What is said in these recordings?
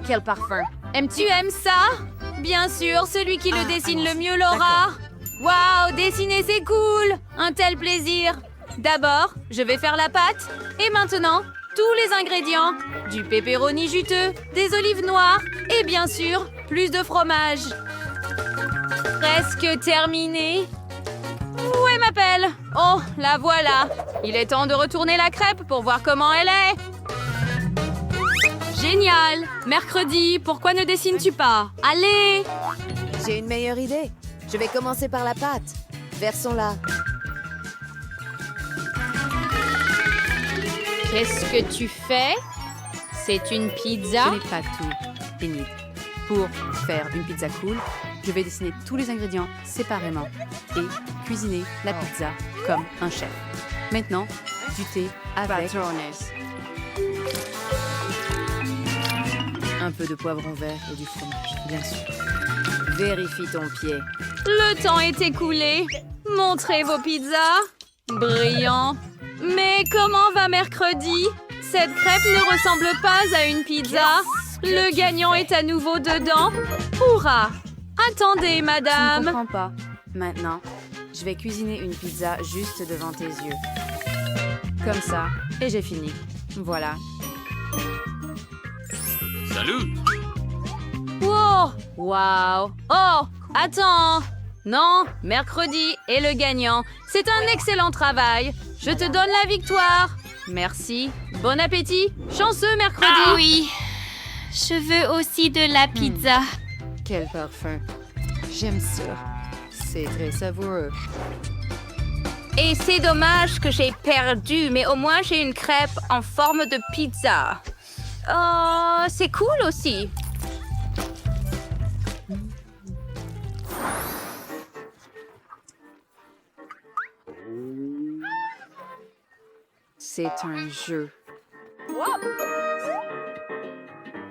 quel parfum. Tu aimes ça? Bien sûr, celui qui le dessine le mieux l'aura. Waouh, dessiner c'est cool. Un tel plaisir. D'abord, je vais faire la pâte. Et maintenant, tous les ingrédients. Du pepperoni juteux, des olives noires et bien sûr, plus de fromage. Presque terminé. Où est ma pelle? Oh, la voilà. Il est temps de retourner la crêpe pour voir comment elle est. Génial. Mercredi, pourquoi ne dessines-tu pas? Allez. J'ai une meilleure idée. Je vais commencer par la pâte. Versons-la. Qu'est-ce que tu fais? C'est une pizza? Ce n'est pas tout, Enid. Pour faire une pizza cool, je vais dessiner tous les ingrédients séparément et cuisiner la pizza comme un chef. Maintenant, du thé avec un peu de poivron vert et du fromage, bien sûr. Vérifie ton pied. Le temps est écoulé. Montrez vos pizzas. Brillant. Mais comment va mercredi? Cette crêpe ne ressemble pas à une pizza. Le gagnant est à nouveau dedans. Hurrah! Attendez, Je ne madame. comprends pas. Maintenant, je vais cuisiner une pizza juste devant tes yeux. Comme ça, et j'ai fini. Voilà. Salut! Wow! Wow! Oh! Attends! Non, mercredi est le gagnant. C'est un excellent travail. Je te donne la victoire. Merci. Bon appétit. Chanceux mercredi. Ah oui, je veux aussi de la pizza. Quel parfum. J'aime ça. C'est très savoureux. Et c'est dommage que j'ai perdu, mais au moins j'ai une crêpe en forme de pizza. Oh, c'est cool aussi. C'est un jeu.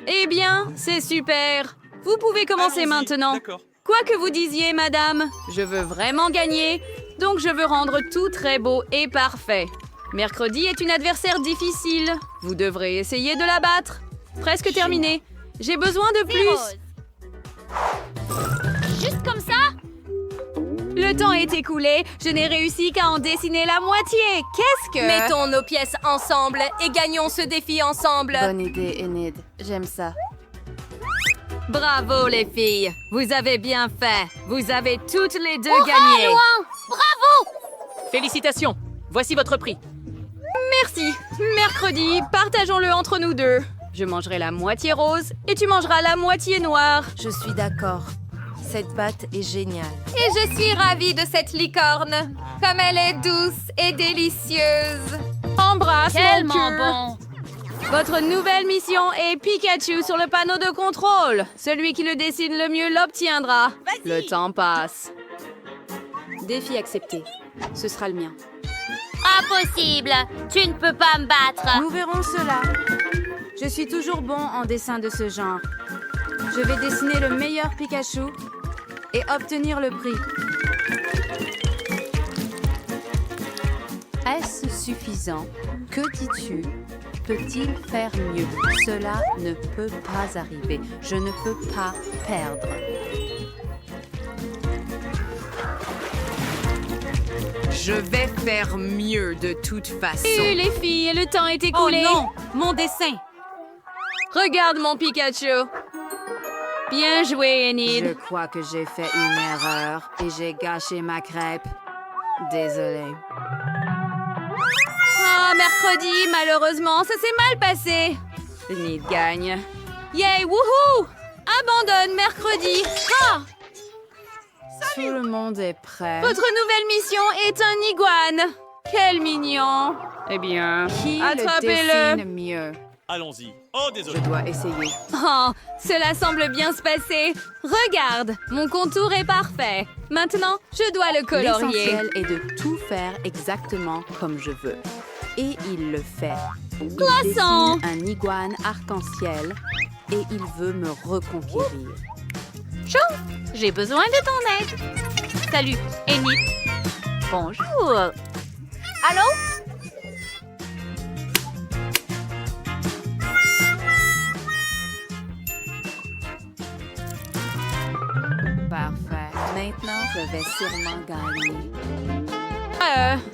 Eh bien, c'est super. Vous pouvez commencer Allons-y. maintenant. D'accord. Quoi que vous disiez, madame, je veux vraiment gagner, donc je veux rendre tout très beau et parfait. Mercredi est une adversaire difficile. Vous devrez essayer de la battre. Presque terminé. J'ai besoin de plus. Juste comme ça? Le temps est écoulé. Je n'ai réussi qu'à en dessiner la moitié. Qu'est-ce que... Mettons nos pièces ensemble et gagnons ce défi ensemble. Bonne idée, Enid. J'aime ça. Bravo, les filles. Vous avez bien fait. Vous avez toutes les deux gagné. Félicitations! Voici votre prix. Merci. Mercredi, partageons-le entre nous deux. Je mangerai la moitié rose et tu mangeras la moitié noire. Je suis d'accord. Cette pâte est géniale. Et je suis ravie de cette licorne. Comme elle est douce et délicieuse. Embrasse mon Tellement cœur. bon. Votre nouvelle mission est Pikachu sur le panneau de contrôle. Celui qui le dessine le mieux l'obtiendra. Le temps passe. Défi accepté. Ce sera le mien. Impossible. Tu ne peux pas me battre. Nous verrons cela. Je suis toujours bon en dessin de ce genre. Je vais dessiner le meilleur Pikachu et obtenir le prix. Est-ce suffisant? Que dis-tu? Peut-il faire mieux? Cela ne peut pas arriver. Je ne peux pas perdre. Je vais faire mieux de toute façon. Et les filles, le temps est écoulé. Oh non! Mon dessin! Regarde mon Pikachu. Bien joué, Je Enid. crois que j'ai fait une erreur et j'ai gâché ma crêpe. Désolée. Ah, mercredi, malheureusement, ça s'est mal passé. Enid gagne. Yay, wouhou! Abandonne mercredi. Ah! Tout le monde est prêt. Votre nouvelle mission est un iguane. Quel mignon. Eh bien, Qui le attrapez-le. dessine mieux? Allons-y. Oh, Je désolé. dois essayer. Oh, cela semble bien se passer. Regarde, mon contour est parfait. Maintenant, je dois le colorier. L'essentiel est de tout faire exactement comme je veux. Et il le fait. Il Glaçant. dessine un iguane arc-en-ciel et il veut me reconquérir. Chou, j'ai besoin de ton aide. Salut, Enid. Bonjour. Allô? Maintenant, je vais sûrement gagner.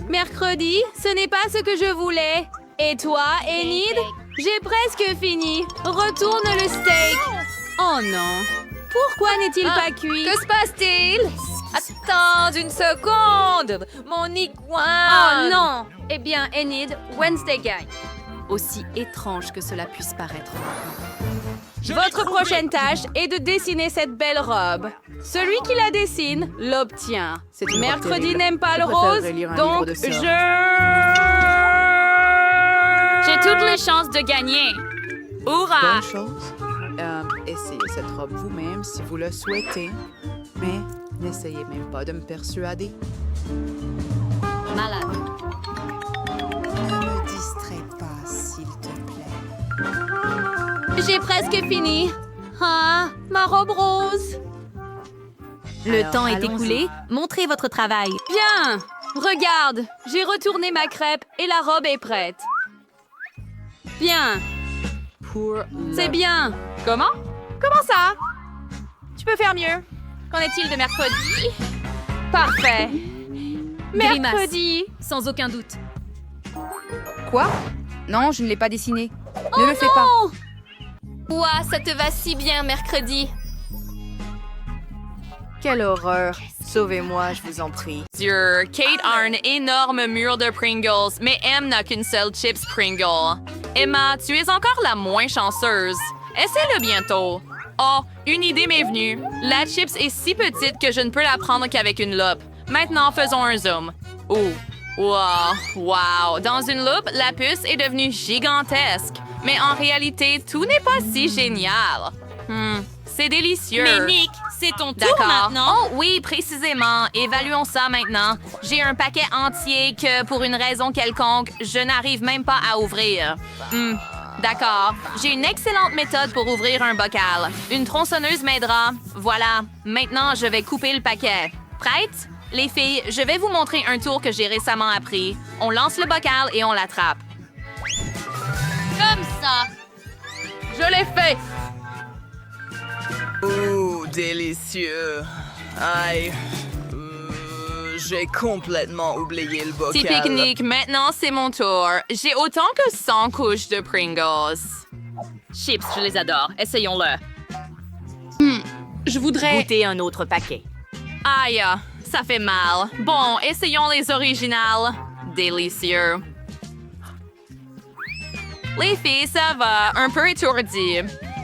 Mercredi, ce n'est pas ce que je voulais. Et toi, Enid? J'ai presque fini. Retourne le steak. Oh non. Pourquoi n'est-il pas cuit? Que se passe-t-il? Attends une seconde! Mon iguane! Oh non! Eh bien, Enid, Wednesday gagne. Aussi étrange que cela puisse paraître. Votre prochaine tâche est de dessiner cette belle robe. Celui qui la dessine l'obtient. C'est une robe Mercredi terrible. n'aime pas Je le préférerais rose, lire un donc livre de je... J'ai toutes les chances de gagner. Hourra! Bonne chose. Essayez cette robe vous-même si vous le souhaitez. Mais n'essayez même pas de me persuader. Malade. Ne me distrais pas, s'il te plaît. J'ai presque fini. Ah, ma robe rose. Le Alors, temps est allons-y. écoulé. Montrez votre travail. Bien. Regarde, j'ai retourné ma crêpe et la robe est prête. Bien, Pour c'est bien. Comment? Comment ça? Tu peux faire mieux. Qu'en est-il de mercredi? Parfait. Mercredi. Sans aucun doute. Quoi? Non, je ne l'ai pas dessiné. Ne le fais pas. Oh, Ouah, ça te va si bien, mercredi. Quelle horreur. Sauvez-moi, je vous en prie. Dieu, Kate a un énorme mur de Pringles, mais M n'a qu'une seule chips Pringle. Emma, tu es encore la moins chanceuse. Essaie-le bientôt. Oh, une idée m'est venue. La chips est si petite que je ne peux la prendre qu'avec une loupe. Maintenant, faisons un zoom. Oh, wow, wow. Dans une loupe, la puce est devenue gigantesque. Mais en réalité, tout n'est pas si génial. C'est délicieux. Mais Nick, c'est ton tour D'accord. maintenant. Oh oui, précisément. Évaluons ça maintenant. J'ai un paquet entier que, pour une raison quelconque, je n'arrive même pas à ouvrir. D'accord. J'ai une excellente méthode pour ouvrir un bocal. Une tronçonneuse m'aidera. Voilà. Maintenant, je vais couper le paquet. Prête? Les filles, je vais vous montrer un tour que j'ai récemment appris. On lance le bocal et on l'attrape. Comme ça. Je l'ai fait! Oh, délicieux. Aïe. J'ai complètement oublié le bocal. Petit pique-nique, maintenant c'est mon tour. J'ai autant que 100 couches de Pringles. Chips, je les adore. Essayons-le. Je voudrais... Goûter un autre paquet. Aïe, ça fait mal. Bon, essayons les originales. Délicieux. Les filles, ça va, un peu étourdi.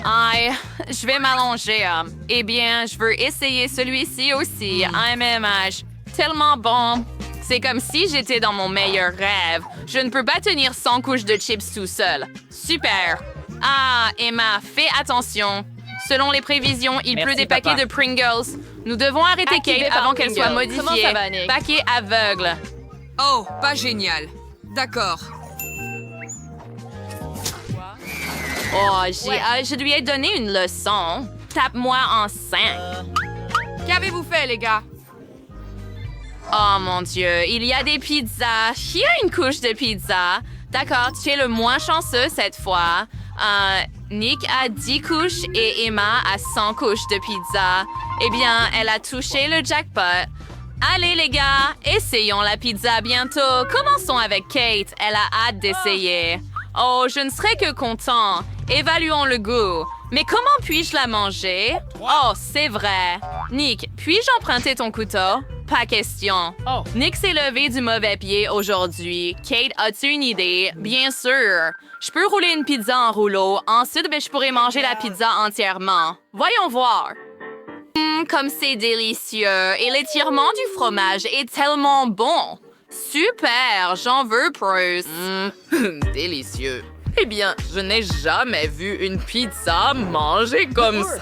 Aïe, je vais m'allonger. Eh bien, je veux essayer celui-ci aussi, à même âge. Tellement bon. C'est comme si j'étais dans mon meilleur rêve. Je ne peux pas tenir 100 couches de chips tout seul. Super. Ah, Emma, fais attention. Selon les prévisions, il pleut des paquets de Pringles. Nous devons arrêter Activé Kate par avant qu'elle soit Pringles. Comment modifiée. ça va, Nick? Paquet aveugle. Oh, pas génial. D'accord. Oh, je lui ai donné une leçon. Tape-moi en 5. Qu'avez-vous fait, les gars? Oh mon Dieu, il y a des pizzas. Qui a une couche de pizza? D'accord, tu es le moins chanceux cette fois. Nick a 10 couches et Emma a 100 couches de pizza. Eh bien, elle a touché le jackpot. Allez les gars, essayons la pizza bientôt. Commençons avec Kate, elle a hâte d'essayer. Oh, je ne serais que content. Évaluons le goût. Mais comment puis-je la manger? Oh, c'est vrai. Nick, puis-je emprunter ton couteau? Pas question. Nick s'est levé du mauvais pied aujourd'hui. Kate, as-tu une idée? Bien sûr. Je peux rouler une pizza en rouleau. Ensuite, je pourrais manger la pizza entièrement. Voyons voir. Comme c'est délicieux. Et l'étirement du fromage est tellement bon. Super, j'en veux plus. Délicieux. Eh bien, je n'ai jamais vu une pizza manger comme ça.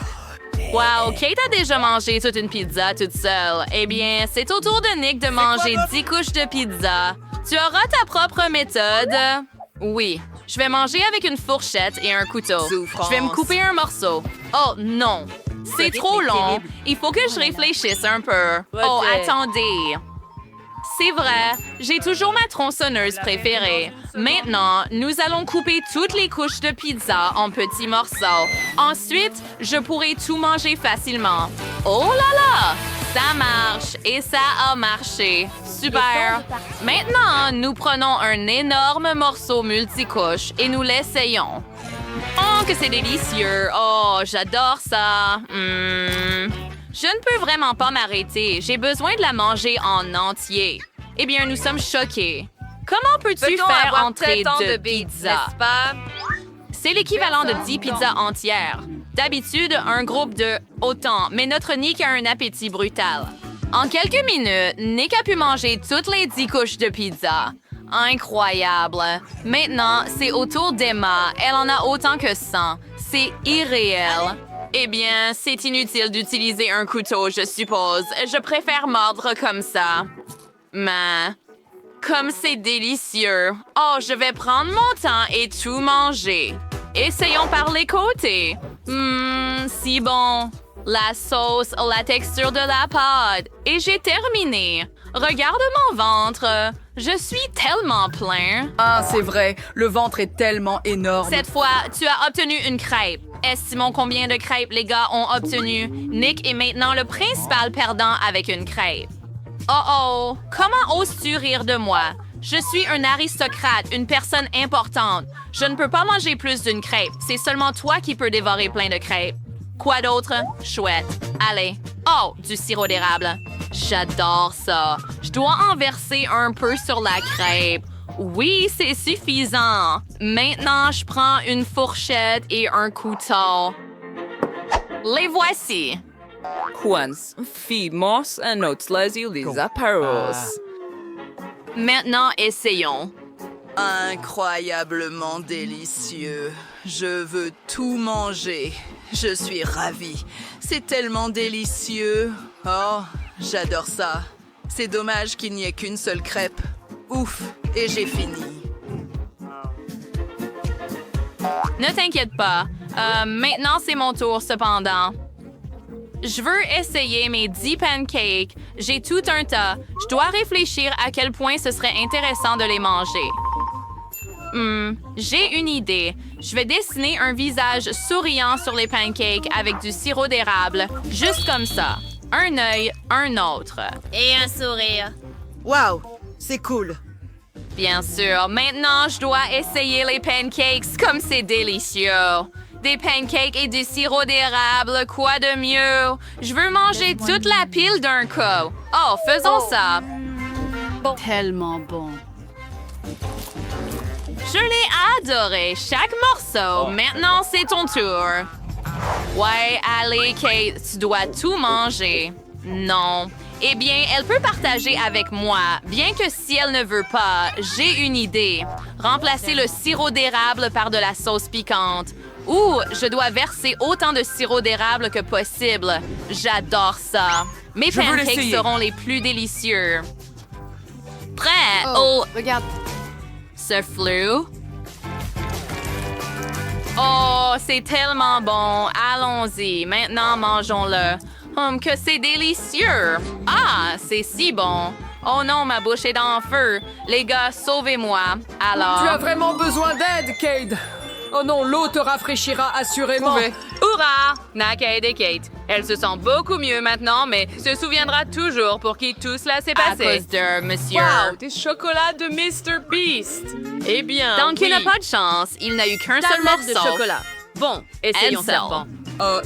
Wow, Kate a déjà mangé toute une pizza toute seule. Eh bien, c'est au tour de Nick de manger 10 couches de pizza. Tu auras ta propre méthode. Oui, je vais manger avec une fourchette et un couteau. Je vais me couper un morceau. Oh non, c'est trop long. Il faut que je réfléchisse un peu. Oh, attendez. C'est vrai, j'ai toujours ma tronçonneuse préférée. Maintenant, nous allons couper toutes les couches de pizza en petits morceaux. Ensuite, je pourrai tout manger facilement. Oh là là! Ça marche et ça a marché. Super. Maintenant, nous prenons un énorme morceau multicouche et nous l'essayons. Oh, que c'est délicieux. Oh, j'adore ça. Je ne peux vraiment pas m'arrêter. J'ai besoin de la manger en entier. Eh bien, nous sommes choqués. Comment peux-tu faire entrer deux pizzas? N'est-ce pas? C'est l'équivalent de 10 pizzas entières. D'habitude, un groupe de autant, mais notre Nick a un appétit brutal. En quelques minutes, Nick a pu manger toutes les 10 couches de pizza. Incroyable. Maintenant, c'est au tour d'Emma. Elle en a autant que 100. C'est irréel. Eh bien, c'est inutile d'utiliser un couteau, je suppose. Je préfère mordre comme ça. Mais... comme c'est délicieux. Oh, je vais prendre mon temps et tout manger. Essayons par les côtés. Si bon. La sauce, la texture de la pâte. Et j'ai terminé. Regarde mon ventre. Je suis tellement plein. Ah, c'est vrai. Le ventre est tellement énorme. Cette fois, tu as obtenu une crêpe. Estimons combien de crêpes les gars ont obtenu. Nick est maintenant le principal perdant avec une crêpe. Oh, comment oses-tu rire de moi? Je suis un aristocrate, une personne importante. Je ne peux pas manger plus d'une crêpe. C'est seulement toi qui peux dévorer plein de crêpes. Quoi d'autre? Chouette. Allez. Oh, du sirop d'érable. J'adore ça. Je dois en verser un peu sur la crêpe. Oui, c'est suffisant. Maintenant, je prends une fourchette et un couteau. Les voici. Quans, feedmos and notes les apparos. Maintenant, essayons. Incroyablement délicieux. Je veux tout manger. Je suis ravie. C'est tellement délicieux. Oh, j'adore ça. C'est dommage qu'il n'y ait qu'une seule crêpe. Ouf, et j'ai fini. Ne t'inquiète pas. Maintenant, c'est mon tour, cependant. Je veux essayer mes 10 pancakes. J'ai tout un tas. Je dois réfléchir à quel point ce serait intéressant de les manger. J'ai une idée. Je vais dessiner un visage souriant sur les pancakes avec du sirop d'érable. Juste comme ça. Un œil, un autre. Et un sourire. Waouh, c'est cool. Bien sûr. Maintenant, je dois essayer les pancakes comme c'est délicieux. Des pancakes et du sirop d'érable, quoi de mieux? Je veux manger toute la pile d'un coup. Oh, faisons ça. Tellement bon. Je l'ai adoré, chaque morceau. Maintenant, c'est ton tour. Ouais, allez, Kate, tu dois tout manger. Non. Eh bien, elle peut partager avec moi, bien que si elle ne veut pas, j'ai une idée. Remplacer le sirop d'érable par de la sauce piquante. Ou je dois verser autant de sirop d'érable que possible. J'adore ça. Mes pancakes seront les plus délicieux. Prêt? Oh, regarde. Ce flou. Oh, c'est tellement bon. Allons-y. Maintenant, mangeons-le. Que c'est délicieux. Ah, c'est si bon. Oh non, ma bouche est en feu. Les gars, sauvez-moi. Alors... Tu as vraiment besoin d'aide, Cade. Oh non, l'eau te rafraîchira assurément. Hurrah! Naked et Kate. Elle se sent beaucoup mieux maintenant, mais se souviendra toujours pour qui tout cela s'est passé. À cause de monsieur. Wow, des chocolats de Mr. Beast. Eh bien, Donc, il n'a pas de chance. Il n'a eu qu'un seul morceau. de chocolat. Bon, essayons Ansel. ça.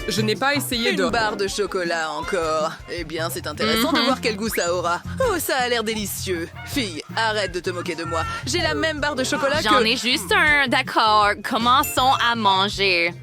Je n'ai pas essayé Une barre de chocolat encore. Eh bien, c'est intéressant de voir quel goût ça aura. Oh, ça a l'air délicieux. Fille, arrête de te moquer de moi. J'ai la même barre de chocolat J'en ai juste un, d'accord. Commençons à manger.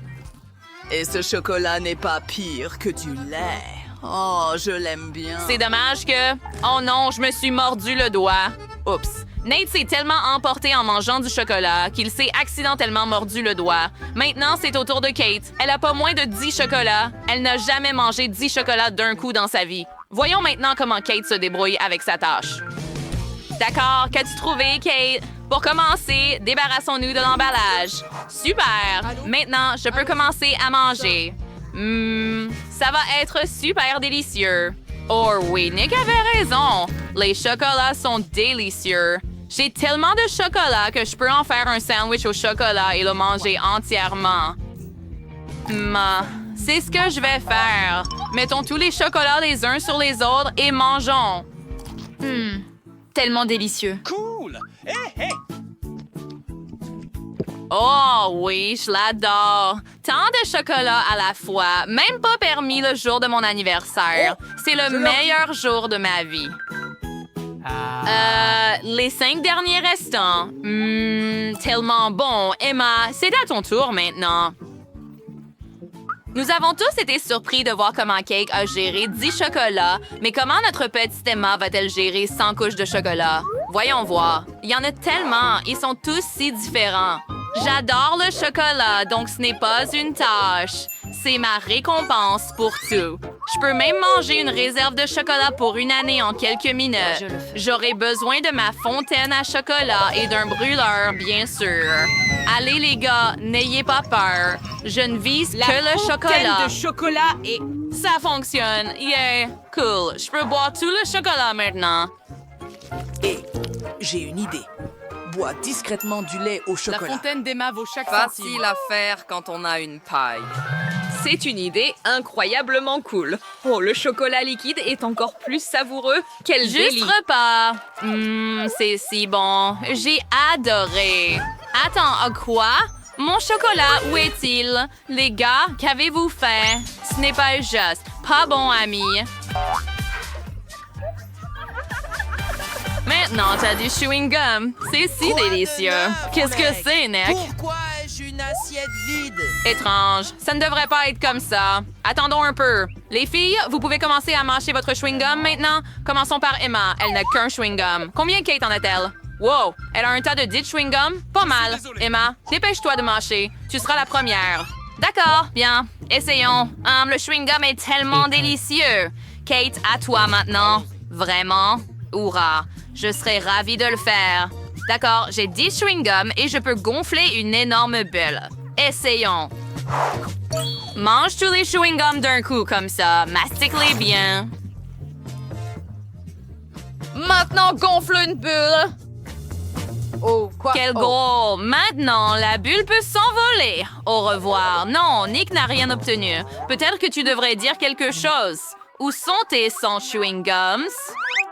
Et ce chocolat n'est pas pire que du lait. Oh, je l'aime bien. C'est dommage que... Oh non, je me suis mordu le doigt. Oups. Nate s'est tellement emporté en mangeant du chocolat qu'il s'est accidentellement mordu le doigt. Maintenant, c'est au tour de Kate. Elle a pas moins de 10 chocolats. Elle n'a jamais mangé 10 chocolats d'un coup dans sa vie. Voyons maintenant comment Kate se débrouille avec sa tâche. D'accord, qu'as-tu trouvé, Kate? Pour commencer, débarrassons-nous de l'emballage. Super! Maintenant, je peux commencer à manger. Ça va être super délicieux. Oh oui, Nick avait raison. Les chocolats sont délicieux. J'ai tellement de chocolat que je peux en faire un sandwich au chocolat et le manger entièrement. C'est ce que je vais faire. Mettons tous les chocolats les uns sur les autres et mangeons. Tellement délicieux. Cool! Hé, hé! Oh oui, je l'adore. Tant de chocolat à la fois, même pas permis le jour de mon anniversaire. C'est le meilleur jour de ma vie. Les 5 derniers restants. Tellement bon. Emma, c'est à ton tour maintenant. Nous avons tous été surpris de voir comment Cake a géré 10 chocolats, mais comment notre petite Emma va-t-elle gérer 100 couches de chocolat? Voyons voir. Il y en a tellement. Ils sont tous si différents. J'adore le chocolat, donc ce n'est pas une tâche. C'est ma récompense pour tout. Je peux même manger une réserve de chocolat pour une année en quelques minutes. J'aurai besoin de ma fontaine à chocolat et d'un brûleur, bien sûr. Allez les gars, n'ayez pas peur. Je ne vise que le chocolat. de chocolat et... Ça fonctionne. Yeah, cool. Je peux boire tout le chocolat maintenant. Et j'ai une idée. Bois discrètement du lait au La chocolat. fontaine d'Emma vaut chaque centime. Facile à faire quand on a une paille. C'est une idée incroyablement cool. Oh, le chocolat liquide est encore plus savoureux. Quel Juste délit. repas. C'est si bon. J'ai adoré. Attends, quoi? Mon chocolat, où est-il? Les gars, qu'avez-vous fait? Ce n'est pas juste. Pas bon, ami. Maintenant, t'as du chewing-gum. C'est si délicieux. Qu'est-ce que c'est, Nick? Pourquoi ai-je une assiette vide? Étrange. Ça ne devrait pas être comme ça. Attendons un peu. Les filles, vous pouvez commencer à mâcher votre chewing-gum maintenant. Commençons par Emma. Elle n'a qu'un chewing-gum. Combien Kate en a-t-elle? Wow! Elle a un tas de 10 chewing-gum? Pas mal. Emma, dépêche-toi de mâcher. Tu seras la première. D'accord, bien. Essayons. Le chewing-gum est tellement délicieux. Kate, à toi maintenant. Vraiment? Hourra! Je serais ravie de le faire. D'accord, j'ai 10 chewing-gums et je peux gonfler une énorme bulle. Essayons. Mange tous les chewing-gums d'un coup comme ça. Mastique-les bien. Maintenant, gonfle une bulle. Oh, quoi? Quel gros! Maintenant, la bulle peut s'envoler. Au revoir. Non, Nick n'a rien obtenu. Peut-être que tu devrais dire quelque chose. Où sont tes 100 chewing-gums?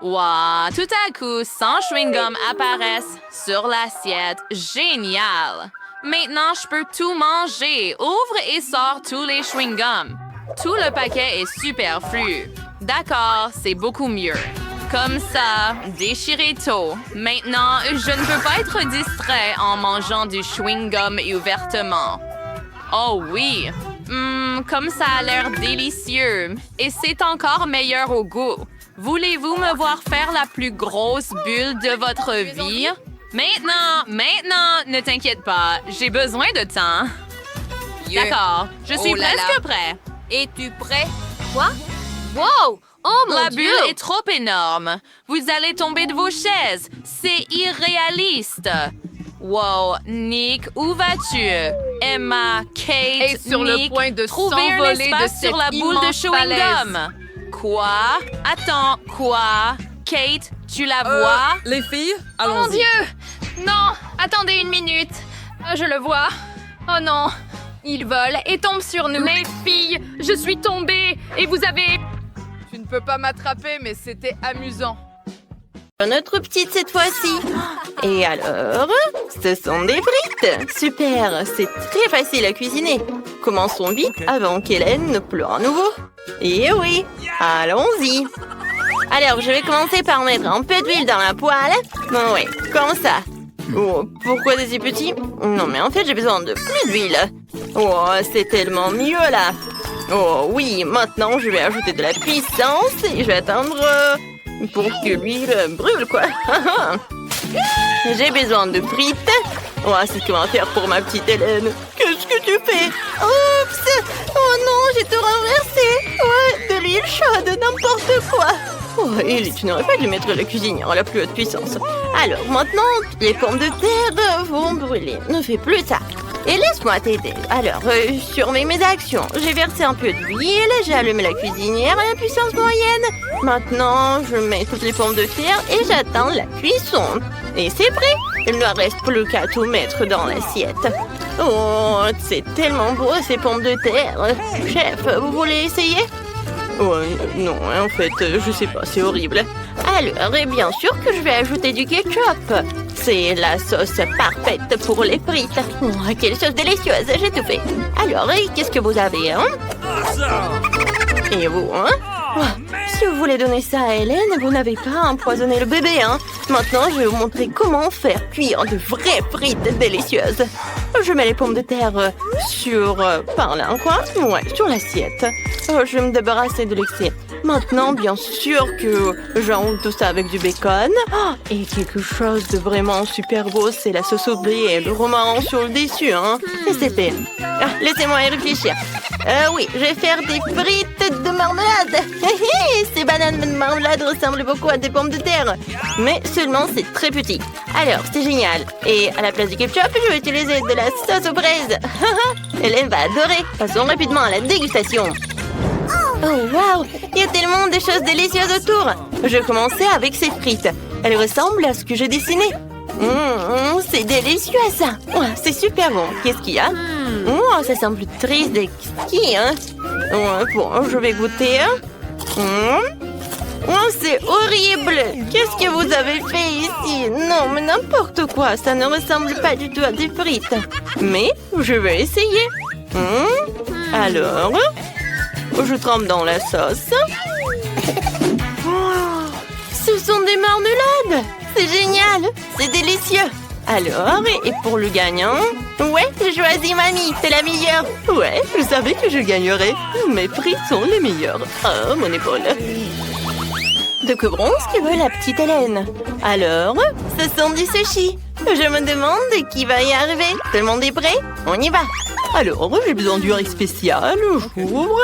Wow, tout à coup, 100 chewing-gums apparaissent sur l'assiette. Génial! Maintenant, je peux tout manger. Ouvre et sors tous les chewing-gums. Tout le paquet est superflu. D'accord, c'est beaucoup mieux. Comme ça, déchirez tôt. Maintenant, je ne peux pas être distrait en mangeant du chewing-gum ouvertement. Oh oui! Comme ça a l'air délicieux. Et c'est encore meilleur au goût. Voulez-vous me voir faire la plus grosse bulle de votre vie? Maintenant, ne t'inquiète pas. J'ai besoin de temps. D'accord, je suis presque prêt. Es-tu prêt? Quoi? Wow! Oh mon La Dieu! bulle est trop énorme. Vous allez tomber de vos chaises. C'est irréaliste. Wow, Nick, où vas-tu? Emma, Kate, Est sur le Nick, point de trouvez un s'envoler espace de sur cette la boule de immense chewing-gum. Quoi? Attends, quoi? Kate, tu la vois? Les filles, Oh mon allons-y. Dieu! Non! Attendez une minute. Je le vois. Oh non! Il vole et tombe sur nous. Les filles, je suis tombée et vous avez... Tu ne peux pas m'attraper, mais c'était amusant. Notre petite cette fois-ci. Et alors, ce sont des frites. Super, c'est très facile à cuisiner. Commençons vite avant qu'Hélène ne pleure à nouveau. Et oui, allons-y. Alors, je vais commencer par mettre un peu d'huile dans la poêle. Bon, oui, comme ça. Oh, pourquoi c'est si petit? Non, mais en fait, j'ai besoin de plus d'huile. Oh, c'est tellement mieux là. Oh oui, maintenant, je vais ajouter de la puissance et je vais attendre... pour que l'huile brûle, quoi. J'ai besoin de frites. Oh, c'est ce qu'on va faire pour ma petite Hélène. Qu'est-ce que tu fais? Oups! Oh non, j'ai tout renversé. Ouais, de l'huile chaude, n'importe quoi. Oh, Ellie, tu n'aurais pas dû mettre la cuisinière à la plus haute puissance. Alors, maintenant, les pommes de terre vont brûler. Ne fais plus ça. Et laisse-moi t'aider. Alors, surveille mes actions. J'ai versé un peu d'huile, j'ai allumé la cuisinière à la puissance moyenne. Maintenant, je mets toutes les pommes de terre et j'attends la cuisson. Et c'est prêt. Il ne reste plus qu'à tout mettre dans l'assiette. Oh, c'est tellement beau ces pommes de terre. Chef, vous voulez essayer? Non, en fait, je sais pas, c'est horrible. Alors, et bien sûr que je vais ajouter du ketchup. C'est la sauce parfaite pour les frites. Oh, quelle sauce délicieuse, j'ai tout fait. Alors, et qu'est-ce que vous avez, hein? Et vous, hein? Oh, si vous voulez donner ça à Hélène, vous n'avez pas empoisonné le bébé, hein? Maintenant, je vais vous montrer comment faire cuire de vraies frites délicieuses. Je mets les pommes de terre par là, quoi? Ouais, sur l'assiette. Je vais me débarrasser de l'excès. Maintenant, bien sûr que j'enroule tout ça avec du bacon. Oh, et quelque chose de vraiment super beau, c'est la sauce au blé et le romarin sur le dessus, hein? Et c'est fait. Ah, laissez-moi y réfléchir. Oui, je vais faire des frites de marmelade. Ces bananes de marmelade ressemblent beaucoup à des pommes de terre. Mais seulement c'est très petit. Alors, c'est génial. Et à la place du ketchup, je vais utiliser de la sauce aux fraises. Hélène va adorer. Passons rapidement à la dégustation. Oh, waouh! Il y a tellement de choses délicieuses autour. Je vais commencer avec ces frites. Elles ressemblent à ce que j'ai dessiné. C'est délicieux, ça. Oh, c'est super bon. Qu'est-ce qu'il y a? Oh, ça semble triste et exquis, hein? Bon, je vais goûter. Oh, c'est horrible! Qu'est-ce que vous avez fait ici? Non, mais n'importe quoi. Ça ne ressemble pas du tout à des frites. Mais je vais essayer. Alors, je trempe dans la sauce. Oh, ce sont des marmelades! C'est génial! C'est délicieux! Alors, et pour le gagnant? Ouais, j'ai choisi mamie, c'est la meilleure! Ouais, je savais que je gagnerais. Mes frites sont les meilleures. Oh, mon épaule! De que bronze que veut la petite Hélène? Alors, ce sont du sushi. Je me demande qui va y arriver. Tout le monde est prêt? On y va! Alors, j'ai besoin du riz spécial, j'ouvre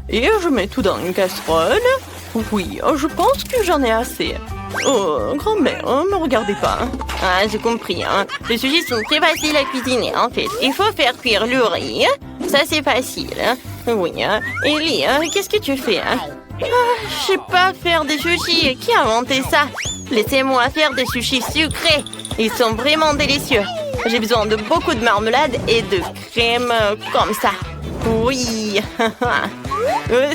et je mets tout dans une casserole. Oui, je pense que j'en ai assez. Oh, grand-mère, me regardez pas. Ah, j'ai compris, hein. Les sushis sont très faciles à cuisiner, en fait. Il faut faire cuire le riz. Ça, c'est facile. Oui, hein. Ellie, qu'est-ce que tu fais, hein? Je sais pas faire des sushis. Qui a inventé ça? Laissez-moi faire des sushis sucrés. Ils sont vraiment délicieux. J'ai besoin de beaucoup de marmelade et de crème comme ça. Oui.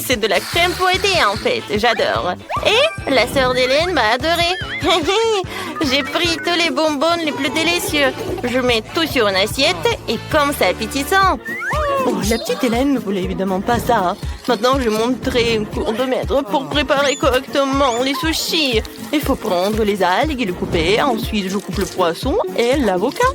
C'est de la crème fouettée, en fait. J'adore. Et la sœur d'Hélène m'a adoré. J'ai pris tous les bonbons les plus délicieux. Je mets tout sur une assiette et comme ça appétissant. Oh, la petite Hélène ne voulait évidemment pas ça. Maintenant, je vais montrer un cours de maître pour préparer correctement les sushis. Il faut prendre les algues et les couper. Ensuite, je coupe le poisson et l'avocat.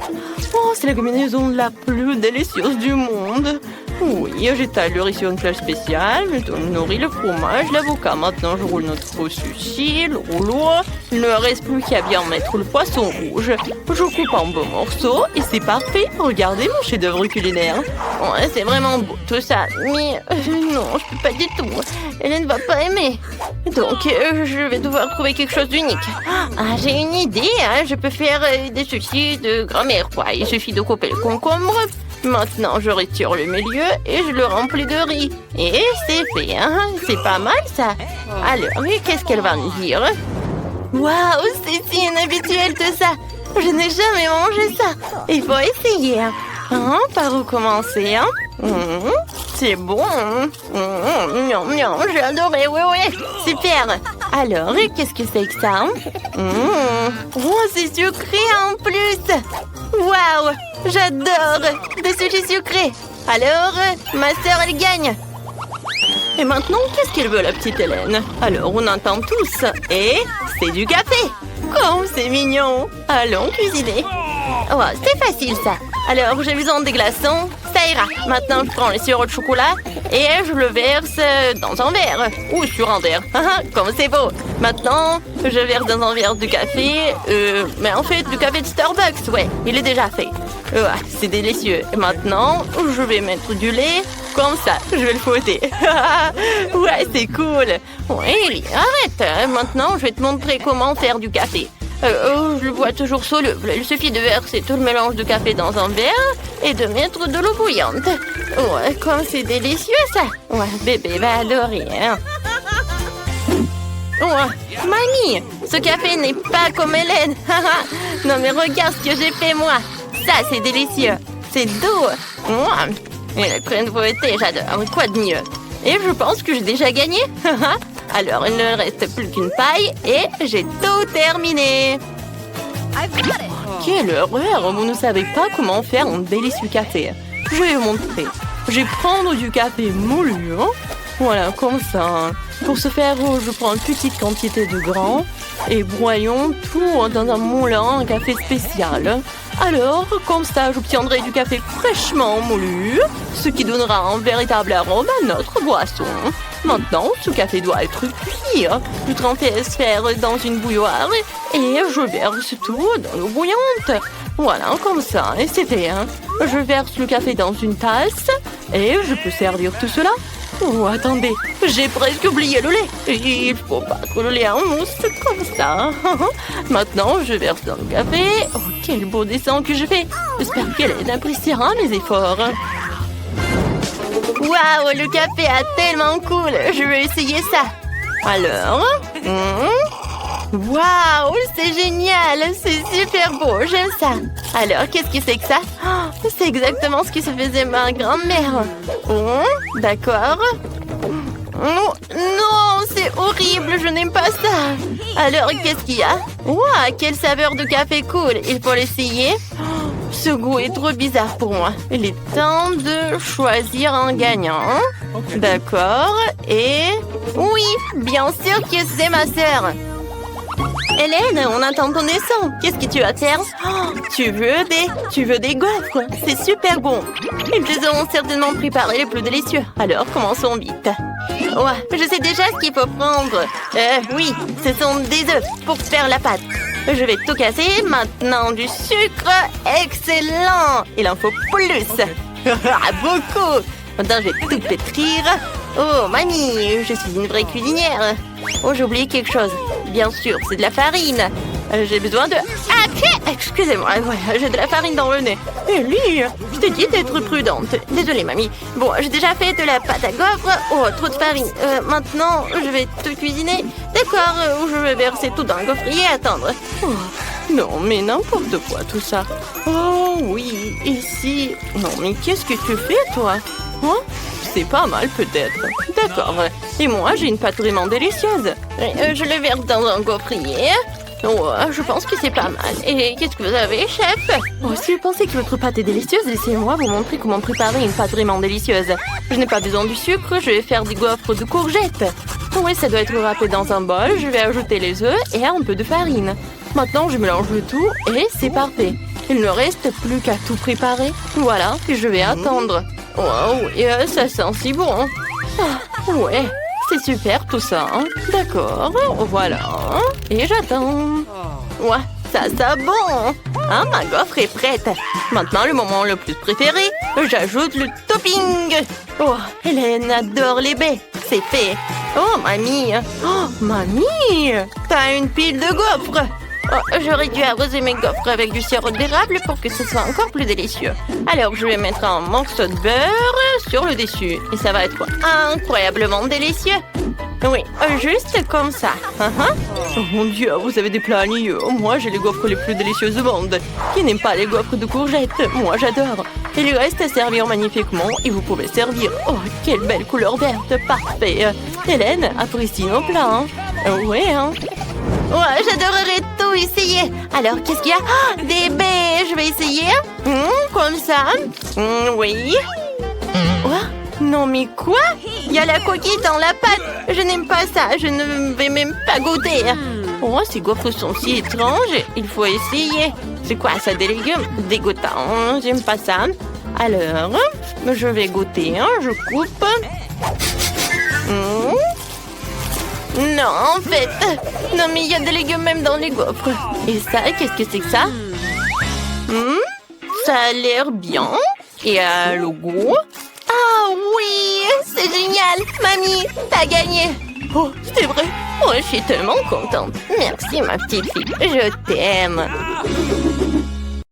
Oh, c'est la combinaison la plus délicieuse du monde. Oui, j'étale le riz sur une plage spéciale, je nourris le fromage, l'avocat. Maintenant, je roule notre sushi, le rouleau. Il ne me reste plus qu'à bien mettre le poisson rouge. Je coupe en beaux morceaux et c'est parfait. Regardez mon chef-d'œuvre culinaire. Ouais, c'est vraiment beau tout ça, mais non, je peux pas du tout. Hélène ne va pas aimer. Donc, je vais devoir trouver quelque chose d'unique. Ah, j'ai une idée, hein. Je peux faire des sushis de grand-mère, quoi. Il suffit de couper le concombre. Maintenant, je retire le milieu et je le remplis de riz. Et c'est fait, hein? C'est pas mal, ça. Alors, qu'est-ce qu'elle va me dire? Waouh, c'est si inhabituel tout ça. Je n'ai jamais mangé ça. Il faut essayer. Hein? Par où commencer, hein? C'est bon. J'ai adoré, oui. Super. Alors, qu'est-ce que c'est que ça? Oh, c'est sucré en plus. Waouh, j'adore des sushis sucrés. Alors, ma sœur, elle gagne. Et maintenant, qu'est-ce qu'elle veut, la petite Hélène? Alors, on entend tous. Et c'est du café. Oh, c'est mignon. Allons cuisiner. Oh, c'est facile, ça. Alors, j'ai besoin des glaçons. Ça ira. Maintenant, je prends le sirop de chocolat et je le verse dans un verre. Ou sur un verre. Comme c'est beau. Maintenant, je verse dans un verre du café. Mais en fait, du café de Starbucks, ouais. Il est déjà fait. C'est délicieux. Et maintenant, je vais mettre du lait. Comme ça, je vais le fouetter. Ouais, c'est cool. Ouais, arrête. Maintenant, je vais te montrer comment faire du café. Je le vois toujours soluble. Il suffit de verser tout le mélange de café dans un verre et de mettre de l'eau bouillante. Ouais, comme c'est délicieux, ça. Ouais, bébé va adorer, hein. Ouais, mamie, ce café n'est pas comme Hélène. Non, mais regarde ce que j'ai fait, moi. Ça, c'est délicieux. c'est doux. Mouah. Et la crème fouettée, j'adore. Quoi de mieux? Et je pense que j'ai déjà gagné. Alors, il ne reste plus qu'une paille et j'ai tout terminé. Quelle horreur! Vous ne savez pas comment faire un délicieux café. Je vais vous montrer. Je vais prendre du café moulu. Hein? Voilà, comme ça. Pour ce faire, je prends une petite quantité de grains et broyons tout dans un moulin à café spécial. Alors, comme ça, j'obtiendrai du café fraîchement moulu, ce qui donnera un véritable arôme à notre boisson. Maintenant, ce café doit être cuit. Je transfère dans une bouilloire et je verse tout dans l'eau bouillante. Voilà, comme ça, et c'est fait. Hein. Je verse le café dans une tasse et je peux servir tout cela. Oh, attendez, j'ai presque oublié le lait. Il faut battre le lait en mousse, comme ça. Maintenant, je verse dans le café. Oh, quel beau dessin que je fais. J'espère qu'elle appréciera mes efforts. Waouh, le café est tellement cool. Je vais essayer ça. Alors, waouh, c'est génial. C'est super beau, j'aime ça. Alors, qu'est-ce que c'est que ça? Oh, c'est exactement ce que se faisait ma grand-mère. Oh, d'accord. Oh, non, c'est horrible, je n'aime pas ça. Alors, qu'est-ce qu'il y a? Waouh, quelle saveur de café cool. Il faut l'essayer. Ce goût est trop bizarre pour moi. Il est temps de choisir un gagnant. D'accord. Et... oui, bien sûr que c'est ma sœur. Hélène, on attend ton dessin. Qu'est-ce que tu vas faire? Oh, tu veux des gaufres? C'est super bon. Ils te ont certainement préparé les plus délicieux. Alors, commençons vite. Ouais, je sais déjà ce qu'il faut prendre. Oui, ce sont des œufs pour faire la pâte. Je vais tout casser. Maintenant, du sucre. Excellent. Il en faut plus. Beaucoup. Maintenant, je vais tout pétrir. Oh, mamie, je suis une vraie cuisinière. Oh, j'ai oublié quelque chose. Bien sûr, c'est de la farine. J'ai besoin de... ah, excusez-moi, ouais, j'ai de la farine dans le nez. Ellie, je t'ai dit d'être prudente. Désolée, mamie. Bon, j'ai déjà fait de la pâte à gaufres. Oh, trop de farine. Maintenant, je vais tout cuisiner. D'accord, je vais verser tout dans le gaufrier et attendre. Oh, non, mais n'importe quoi, tout ça. Oh, oui, ici... non, mais qu'est-ce que tu fais, toi? Hein? C'est pas mal, peut-être. D'accord. Et moi, j'ai une pâte vraiment délicieuse. Je le verse dans un gaufrier. Oh, je pense que c'est pas mal. Et qu'est-ce que vous avez, chef? Oh, si vous pensez que votre pâte est délicieuse, laissez-moi vous montrer comment préparer une pâte vraiment délicieuse. Je n'ai pas besoin du sucre, je vais faire des gaufres de courgettes. Oui, ça doit être râpé dans un bol. Je vais ajouter les œufs et un peu de farine. Maintenant, je mélange le tout et c'est parfait. Il ne reste plus qu'à tout préparer. Voilà, puis je vais attendre. Wow, et ça sent si bon. Ah, ouais, c'est super tout ça. Hein. D'accord, voilà. Et j'attends. Ouais, ça sent bon. Ah, ma gaufre est prête. Maintenant, le moment le plus préféré, j'ajoute le topping. Oh, Hélène adore les baies. C'est fait. Oh, mamie. Oh, mamie. T'as une pile de gaufres. Oh, j'aurais dû arroser mes gaufres avec du sirop d'érable pour que ce soit encore plus délicieux. Alors, je vais mettre un morceau de beurre sur le dessus. Et ça va être incroyablement délicieux. Oui, juste comme ça. Oh mon Dieu, vous avez des plats ennuyeux. Moi, j'ai les gaufres les plus délicieuses au monde. Qui n'aime pas les gaufres de courgettes? Moi, j'adore. Il lui reste à servir magnifiquement et vous pouvez servir. Oh, quelle belle couleur verte. Parfait. Hélène, apprécie nos plats. Ouais, hein. Ouais, j'adorerais tout essayer. Alors, qu'est-ce qu'il y a? Oh, des baies, je vais essayer. Comme ça. Oui. Oh, non, mais quoi? Il y a la coquille dans la pâte. Je n'aime pas ça. Je ne vais même pas goûter. Oh, ces gaufres sont si étranges. Il faut essayer. C'est quoi ça, des légumes? Dégoûtant. J'aime pas ça. Alors, je vais goûter. Je coupe. Non, en fait. Non, mais il y a des légumes même dans les gaufres. Et ça, qu'est-ce que c'est que ça? Ça a l'air bien. Et à le goût? Ah oui, c'est génial. Mamie, t'as gagné. Oh, c'est vrai. Oh, je suis tellement contente. Merci, ma petite fille. Je t'aime.